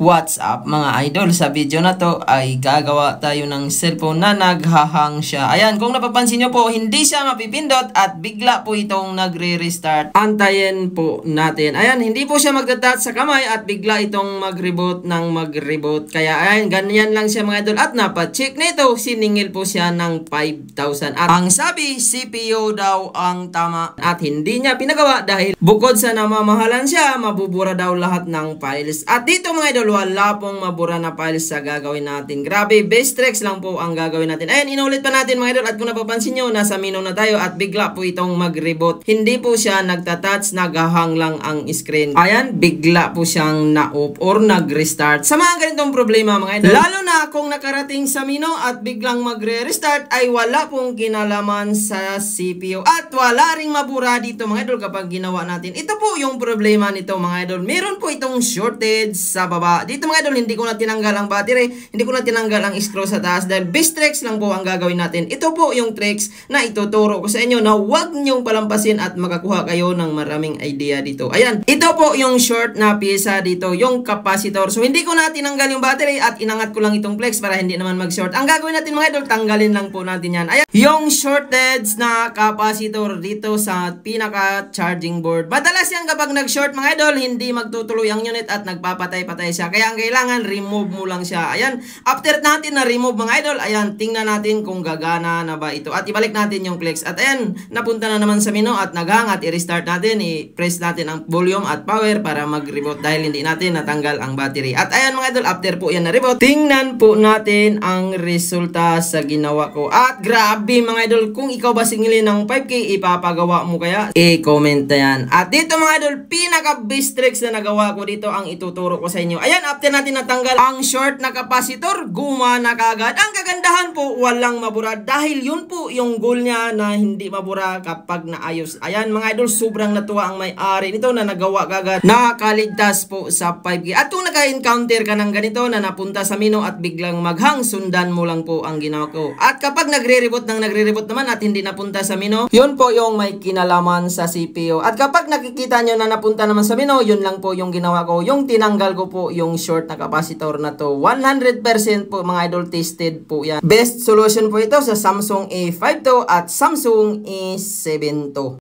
What's up mga idol? Sa video na to ay gagawa tayo ng cellphone na naghahang siya. Ayan, kung napapansin nyo po, hindi siya mapipindot at bigla po itong nagre-restart. Antayin po natin. Ayan, hindi po siya magta-touch sa kamay at bigla itong mag-reboot ng mag-reboot. Kaya ayan, ganyan lang siya mga idol. At napacheck nito, siningil po siya ng 5,000. At ang sabi, CPU daw ang tama. At hindi niya pinagawa dahil bukod sa namamahalan siya, mabubura daw lahat ng files. At dito mga idol, wala pong mabura na files sa gagawin natin. Grabe, best tricks lang po ang gagawin natin. Ayan, inulit pa natin mga idol. At kung napapansin nyo, nasa menu na tayo at bigla po itong mag-reboot. Hindi po siya nagta-touch, naghahang lang ang screen. Ayan, bigla po siyang na-off or nag-restart. Sa mga ganitong problema mga idol, lalo na kung nakarating sa menu at biglang magre-restart, ay wala pong kinalaman sa CPU. At wala ring mabura dito mga idol kapag ginawa natin. Ito po yung problema nito mga idol. Meron po itong shortage sa baba. Dito mga idol, hindi ko na tinanggal ang battery, hindi ko na tinanggal ang screw sa taas dahil best tricks lang po ang gagawin natin. Ito po yung tricks na ituturo ko sa inyo na huwag nyong palampasin at makakuha kayo ng maraming idea dito. Ayan, ito po yung short na pyesa dito, yung capacitor. So hindi ko na tinanggal yung battery at inangat ko lang itong flex para hindi naman mag-short. Ang gagawin natin mga idol, tanggalin lang po natin yan. Ayan, yung shortage na capacitor dito sa pinaka charging board. Madalas yan kapag nag-short mga idol, hindi magtutuloy ang unit at nagpapatay-patay siya. Kaya ang kailangan, remove mo lang siya. Ayan, after natin na remove mga idol, ayan, tingnan natin kung gagana na ba ito. At ibalik natin yung flex. At ayan, napunta na naman sa menu at naghang at i-restart natin. I-press natin ang volume at power para mag-reboot dahil hindi natin natanggal ang battery. At ayan mga idol, after po yan na reboot, tingnan po natin ang resulta sa ginawa ko. At grabe mga idol, kung ikaw ba singilin ng 5K, ipapagawa mo kaya? I-comment na yan. At dito mga idol, pinaka-best tricks na nagawa ko dito ang ituturo ko sa inyo. Ayan, after natin natanggal ang short na capacitor, gumana kagad. Ang kagandahan po, walang mabura dahil yun po yung goal niya na hindi mabura kapag naayos. Ayan mga idol, sobrang natuwa ang may-ari nito na nagawa kagad. Nakaligtas po sa 5K. At kung naka-encounter ka ng ganito na napunta sa menu at biglang maghang, sundan mo lang po ang ginawa ko. At kapag nagre-reboot naman at hindi napunta sa menu, yun po yung may kinalaman sa CPU. At kapag nakikita nyo na napunta naman sa menu, yun lang po yung ginawa ko. Yung tinanggal ko po yung short na capacitor na to. 100% po mga idol, tested po yan. Best solution po ito sa Samsung A5 to at Samsung A7 to.